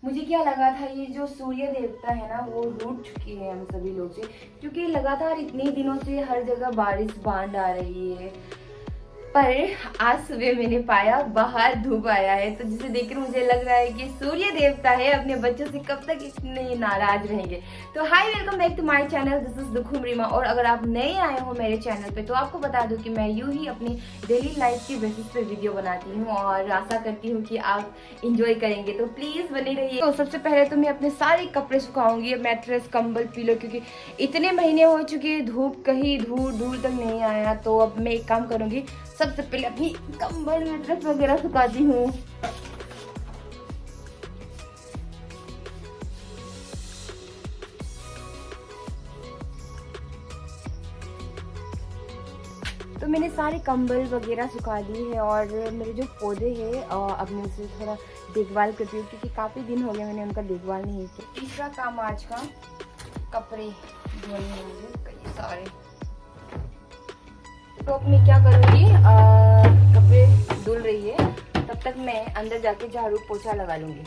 मुझे क्या लगा था ये जो सूर्य देवता है ना वो रूठ चुके हैं हम सभी लोग से, क्योंकि लगातार इतने दिनों से हर जगह बारिश बांध आ रही है। पर आज सुबह मैंने पाया बाहर धूप आया है, तो जिसे देखकर मुझे लग रहा है कि सूर्य देवता है अपने बच्चों से कब तक इतने नाराज रहेंगे। तो hi, welcome back to my channel, this is दुखुम रीमा। और अगर आप नए आए हो मेरे चैनल पे तो आपको बता दूं कि मैं यूं ही अपनी डेली लाइफ की बेसिस पे वीडियो बनाती हूँ और आशा करती हूँ कि आप इंजॉय करेंगे, तो प्लीज बने रहिए। तो सबसे पहले तो मैं अपने सारे कपड़े सुखाऊंगी, मैट्रेस, कंबल, पिलो, क्योंकि इतने महीने हो चुके धूप कहीं दूर दूर तक नहीं आया। तो अब मैं एक काम करूंगी, सबसे पहले अपनी कंबल मैट्रेस वगैरह सुखाती हूँ। तो मैंने सारे कंबल वगैरह सुखा दी है और मेरे जो पौधे हैं अब मैं उसे थोड़ा देखभाल करती हूँ, क्योंकि काफ़ी दिन हो गए मैंने उनका देखभाल नहीं किया। तीसरा काम आज का कपड़े धोने होंगे कई सारे। तो अब मैं क्या करूँगी, कपड़े धुल रही है तब तक मैं अंदर जाके झाड़ू पोछा लगा लूँगी।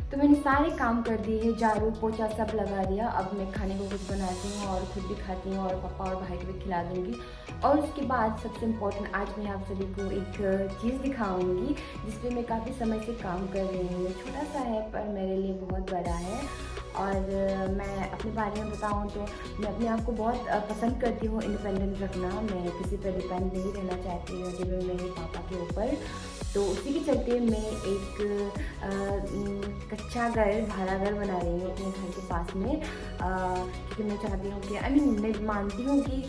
तो मैंने सारे काम कर दिए हैं, झाड़ू पोछा सब लगा दिया। अब मैं खाने को कुछ बनाती हूँ और खुद भी खाती हूँ और पापा और भाई को भी खिला दूँगी। और उसके बाद सबसे इम्पोर्टेंट, आज मैं आप सभी को एक चीज़ दिखाऊंगी जिस पे मैं काफ़ी समय से काम कर रही हूँ। छोटा सा है पर मेरे लिए बहुत बड़ा है। और मैं अपने बारे में बताऊँ तो मैं अपने आप को बहुत पसंद करती हूँ इंडिपेंडेंट रखना। मैं किसी पर डिपेंड नहीं रहना चाहती हूँ, केवल मेरे पापा के ऊपर। तो उसी के चलते मैं एक कच्चा घर, भाड़ा घर बना रही हूँ अपने घर के पास में, क्योंकि मैं चाहती हूँ कि मैं मानती हूँ कि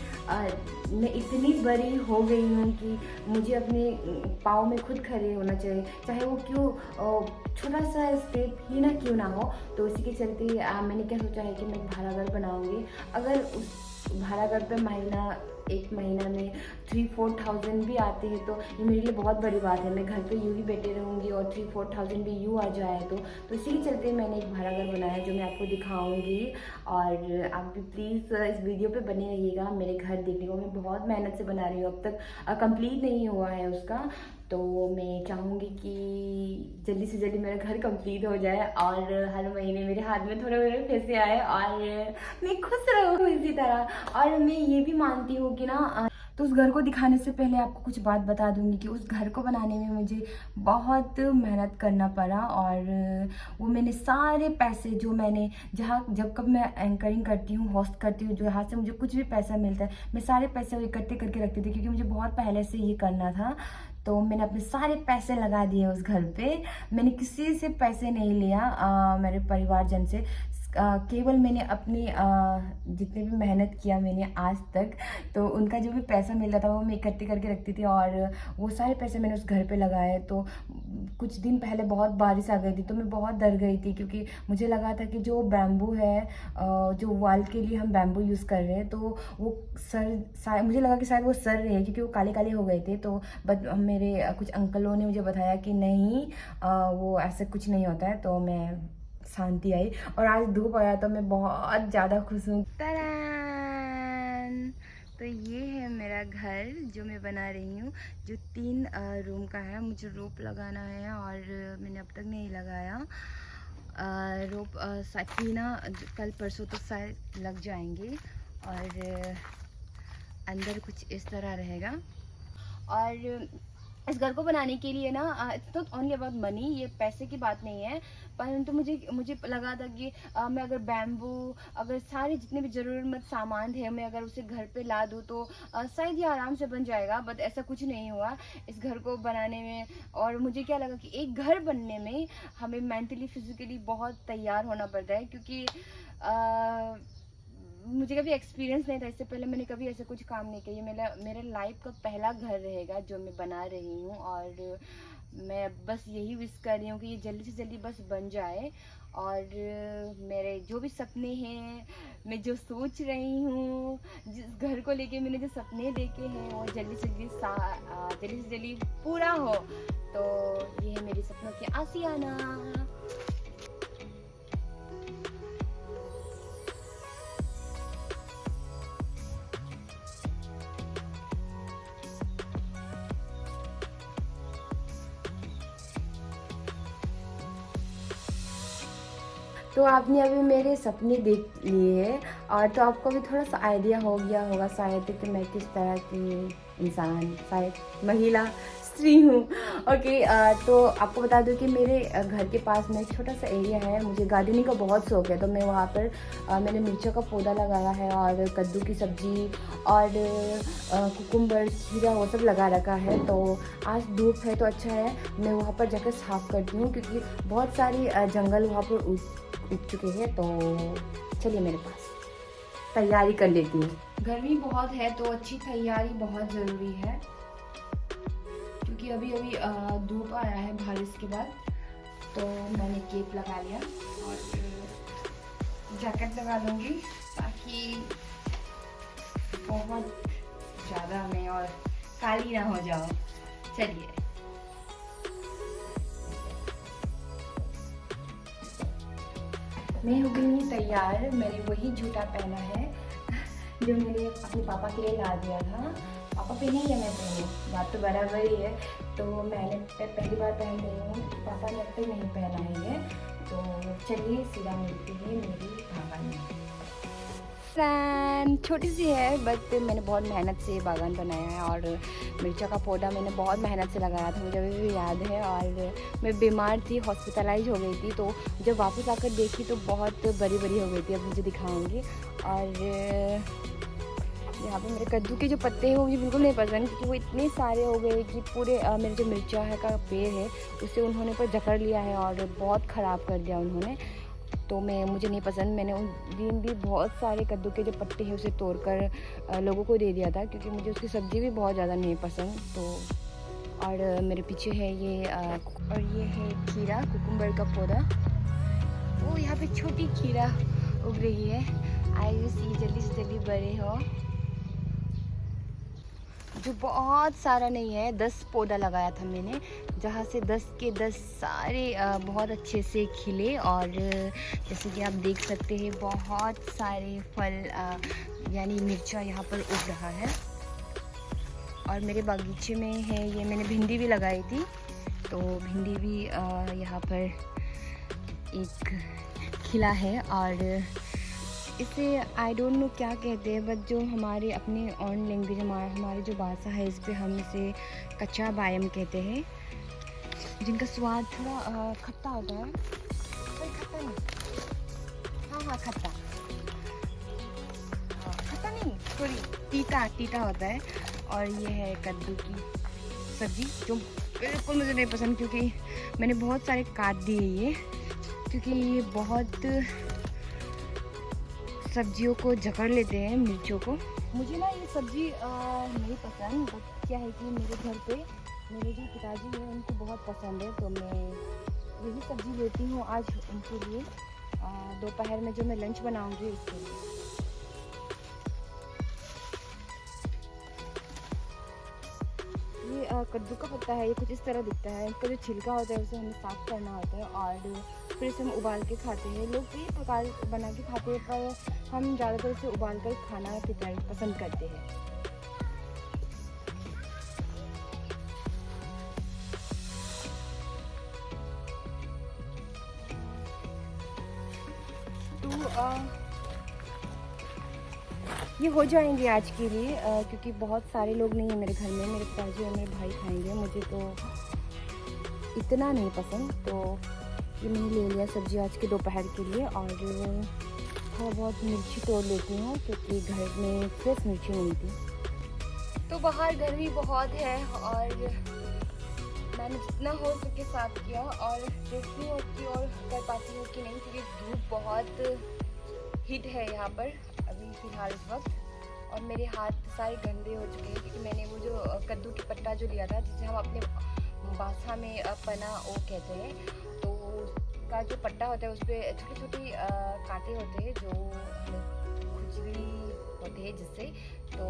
मैं इतनी बड़ी हो गई हूँ कि मुझे अपने पाँव में खुद खड़े होना चाहिए, चाहे वो क्यों छोटा सा स्टेप ही ना क्यों ना हो। तो इसी के चलते मैंने क्या सोचा है कि मैं एक भाड़ा घर बनाऊँगी। अगर उस भाड़ा घर पे एक महीना में 3-4 थाउजेंड भी आते हैं तो ये मेरे लिए बहुत बड़ी बात है। मैं घर पे यूँ ही बैठे रहूँगी और 3-4 थाउजेंड भी यूँ आ जाए तो इसी के चलते मैंने एक भाड़ा घर बनाया जो मैं आपको दिखाऊंगी। और आप भी प्लीज़ इस वीडियो पे बने रहिएगा। मेरे घर देखने को मैं बहुत मेहनत से बना रही हूँ, अब तक कंप्लीट नहीं हुआ है उसका। तो मैं चाहूँगी कि जल्दी से जल्दी मेरा घर कंप्लीट हो जाए और हर महीने मेरे हाथ में थोड़े थोड़े पैसे आए और मैं खुश रहूँ इसी तरह। और मैं ये भी मानती हूँ कि ना, तो उस घर को दिखाने से पहले आपको कुछ बात बता दूंगी कि उस घर को बनाने में मुझे बहुत मेहनत करना पड़ा। और वो मैंने सारे पैसे जो मैंने जब कब मैं एंकरिंग करती हूँ, होस्ट करती हूँ, जहाँ से मुझे कुछ भी पैसा मिलता है मैं सारे पैसे इकट्ठे करके रखती थी, क्योंकि मुझे बहुत पहले से ये करना था। तो मैंने अपने सारे पैसे लगा दिए उस घर पे। मैंने किसी से पैसे नहीं लिया, मेरे परिवारजन से। केवल मैंने अपनी जितने भी मेहनत किया मैंने आज तक, तो उनका जो भी पैसा मिलता था वो मैं इकट्ठे करके रखती थी और वो सारे पैसे मैंने उस घर पे लगाए। तो कुछ दिन पहले बहुत बारिश आ गई थी तो मैं बहुत डर गई थी, क्योंकि मुझे लगा था कि जो बैम्बू है, जो वॉल के लिए हम बैम्बू यूज़ कर रहे हैं, तो वो मुझे लगा कि शायद वो सड़ रहे हैं, क्योंकि वो काले काले हो गए थे। तो बट मेरे कुछ अंकलों ने मुझे बताया कि नहीं, वो ऐसा कुछ नहीं होता है। तो मैं शांति आई और आज धूप आया तो मैं बहुत ज़्यादा खुश हूँ। तो ये है मेरा घर जो मैं बना रही हूँ, जो 3 रूम का है। मुझे रोप लगाना है और मैंने अब तक नहीं लगाया। रोप शायद ना कल परसों तो शायद लग जाएंगे। और अंदर कुछ इस तरह रहेगा। और इस घर को बनाने के लिए ना, it's not only about money, ये पैसे की बात नहीं है, परंतु मुझे लगा था कि मैं अगर बैम्बू, अगर सारे जितने भी ज़रूरतमंद सामान है मैं अगर उसे घर पे ला दूँ तो शायद ये आराम से बन जाएगा। बट ऐसा कुछ नहीं हुआ इस घर को बनाने में। और मुझे क्या लगा कि एक घर बनने में हमें मेंटली फिजिकली बहुत तैयार होना पड़ता है, क्योंकि मुझे कभी एक्सपीरियंस नहीं था, इससे पहले मैंने कभी ऐसा कुछ काम नहीं किया। मेरे लाइफ का पहला घर रहेगा जो मैं बना रही हूँ। और मैं बस यही विश कर रही हूँ कि ये जल्दी से जल्दी बस बन जाए। और मेरे जो भी सपने हैं, मैं जो सोच रही हूँ, जिस घर को लेके मैंने जो सपने देखे हैं वो जल्दी से जल्दी पूरा हो। तो ये है मेरे सपनों की आशियाना। तो आपने अभी मेरे सपने देख लिए हैं और तो आपको भी थोड़ा सा आइडिया हो गया होगा शायद कि मैं किस तरह की इंसान, शायद महिला, स्त्री हूँ। ओके, तो आपको बता दूँ कि मेरे घर के पास में एक छोटा सा एरिया है। मुझे गार्डनिंग का बहुत शौक है, तो मैं वहाँ पर मैंने मिर्चों का पौधा लगाया है और कद्दू की सब्ज़ी और कुकुम्बर, खीरा वो सब लगा रखा है। तो आज धूप है तो अच्छा है, मैं वहाँ पर जाकर साफ़ करती हूँ क्योंकि बहुत सारी जंगल वहाँ पर उग चुके हैं। तो चलिए मेरे पास तैयारी कर लेती हूँ। गर्मी बहुत है तो अच्छी तैयारी बहुत ज़रूरी है क्योंकि अभी अभी धूप आया है बारिश के बाद। तो मैंने केप लगा लिया और जैकेट लगा लूँगी ताकि बहुत ज़्यादा मैं और काली ना हो जाऊँ। चलिए, मैं हो गई हूँ तैयार। मैंने वही जूता पहना है जो मैंने अपने पापा के लिए ला दिया था। पापा पहने या मैं पहनूँ, बात तो बराबर ही है। तो मैंने पहली बार पहन रही हूँ, पापा ने अब तक नहीं पहना है। तो चलिए सीधा मिलती है मेरी बागान में। छोटी सी है बट मैंने बहुत मेहनत से बागान बनाया है और मिर्चा का पौधा मैंने बहुत मेहनत से लगाया था, मुझे अभी भी याद है। और मैं बीमार थी, हॉस्पिटलाइज हो गई थी, तो जब वापस आकर देखी तो बहुत बड़ी बड़ी हो गई थी। अब मुझे दिखाऊंगी। और यहाँ पे मेरे कद्दू के जो पत्ते हैं वो मुझे बिल्कुल नहीं पसंद क्योंकि वो इतने सारे हो गए कि पूरे मेरे जो मिर्चा है का पेड़ है उसे उन्होंने पर जकड़ लिया है और बहुत ख़राब कर दिया उन्होंने। तो मुझे नहीं पसंद। मैंने उन दिन भी बहुत सारे कद्दू के जो पत्ते हैं उसे तोड़कर लोगों को दे दिया था क्योंकि मुझे उसकी सब्ज़ी भी बहुत ज़्यादा नहीं पसंद। तो और मेरे पीछे है ये और ये है खीरा, कुकुम्बर का पौधा। वो यहाँ पे छोटी खीरा उग रही है। आई विश ये जल्दी से जल्दी बड़े हो। जो बहुत सारा नहीं है, 10 पौधा लगाया था मैंने, जहाँ से 10 के 10 सारे बहुत अच्छे से खिले। और जैसे कि आप देख सकते हैं बहुत सारे फल यानी मिर्चा यहाँ पर उग रहा है। और मेरे बागीचे में है ये, मैंने भिंडी भी लगाई थी, तो भिंडी भी यहाँ पर एक खिला है। और इसे आई डोंट नो क्या कहते हैं, बट जो हमारे अपने ऑन लैंग्वेज हमारी जो भाषा है इस पे हम इसे कच्चा बायम कहते हैं, जिनका स्वाद थोड़ा खट्टा होता है। खट्टा नहीं, हाँ खट्टा, खट्टा नहीं, सॉरी, तीता होता है। और ये है कद्दू की सब्ज़ी जो बिल्कुल मुझे नहीं पसंद क्योंकि मैंने बहुत सारे काट दिए ये, क्योंकि ये बहुत सब्जियों को जकड़ लेते हैं, मिर्चों को। मुझे ना ये सब्ज़ी नहीं पसंद, बट क्या है कि मेरे घर पे मेरे जो पिताजी हैं उनको बहुत पसंद है, तो मैं यही सब्ज़ी लेती हूँ आज उनके लिए। दोपहर में जो मैं लंच बनाऊँगी उसके लिए। ये कद्दू का पत्ता है, ये कुछ इस तरह दिखता है। इसका जो छिलका होता है उसे हमें साफ़ करना होता है और फिर इसे हम उबाल के खाते हैं। लोग कई प्रकार बना के खाते हैं, पर हम ज़्यादातर इसे उबाल कर खाना पसंद करते हैं। तो ये हो जाएंगे आज के लिए क्योंकि बहुत सारे लोग नहीं हैं मेरे घर में। मेरे पिताजी और मेरे भाई खाएंगे, मुझे तो इतना नहीं पसंद। तो ये मैंने ले लिया सब्ज़ी आज के दोपहर के लिए। और थोड़ा बहुत मिर्ची तोड़ लेती हूँ क्योंकि घर में फ्रेश मिर्ची नहीं थी। तो बाहर गर्मी बहुत है और मैंने जितना हो सके साफ किया और देखती हूँ कि और कर पाती हूँ कि नहीं, क्योंकि धूप बहुत हिट है यहाँ पर अभी फ़िलहाल इस वक्त। और मेरे हाथ सारे गंदे हो चुके हैं क्योंकि मैंने वो जो कद्दू की पत्ता जो लिया था, जिसे हम अपने भाषा में पना वो कहते हैं, तो उसका जो पट्टा होता है उस पर छोटे छोटे कांटे होते हैं जो खुजली होते हैं जिससे। तो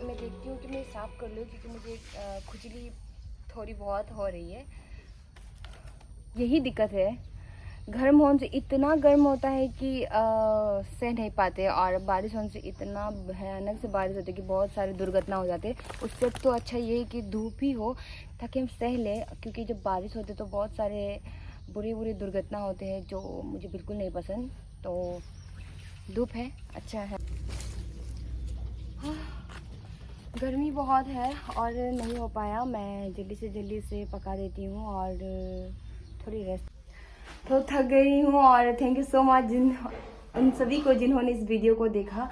मैं देखती हूँ कि मैं साफ़ कर लूँ क्योंकि मुझे खुजली थोड़ी बहुत हो रही है। यही दिक्कत है, गर्म होने से इतना गर्म होता है कि सह नहीं पाते, और बारिश होने से इतना भयानक से बारिश होती है कि बहुत सारी दुर्घटना हो जाती है। उससे तो अच्छा ये है कि धूप ही हो ताकि हम सह लें, क्योंकि जब बारिश होती है तो बहुत सारे बुरे बुरे दुर्घटना होते हैं जो मुझे बिल्कुल नहीं पसंद। तो धूप है, अच्छा है। गर्मी बहुत है और नहीं हो पाया, मैं जल्दी से पका देती हूँ और थोड़ी रेस्ट। तो थक गई हूँ और थैंक यू सो मच उन सभी को जिन्होंने इस वीडियो को देखा।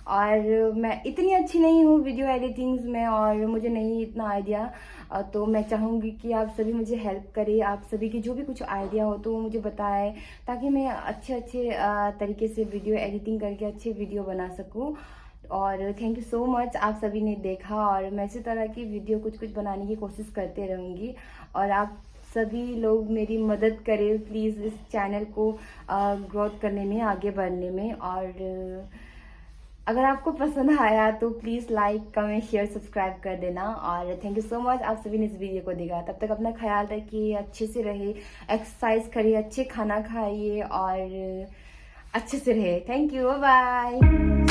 और मैं इतनी अच्छी नहीं हूँ वीडियो एडिटिंग्स में और मुझे नहीं इतना आइडिया, तो मैं चाहूँगी कि आप सभी मुझे हेल्प करें। आप सभी की जो भी कुछ आइडिया हो तो वो मुझे बताएं, ताकि मैं अच्छे तरीके से वीडियो एडिटिंग करके अच्छे वीडियो बना सकूँ। और थैंक यू सो मच, आप सभी ने देखा और मैं इसी तरह की वीडियो कुछ बनाने की कोशिश करते रहूँगी। और आप सभी लोग मेरी मदद करें प्लीज़ इस चैनल को ग्रोथ करने में, आगे बढ़ने में। और अगर आपको पसंद आया तो please like comment share subscribe कर देना। और थैंक यू सो मच, आप सभी ने इस वीडियो को देखा। तब तक अपना ख्याल रखिए, अच्छे से रहे, एक्सरसाइज करिए, अच्छे खाना खाइए और अच्छे से रहे। Thank you, bye bye.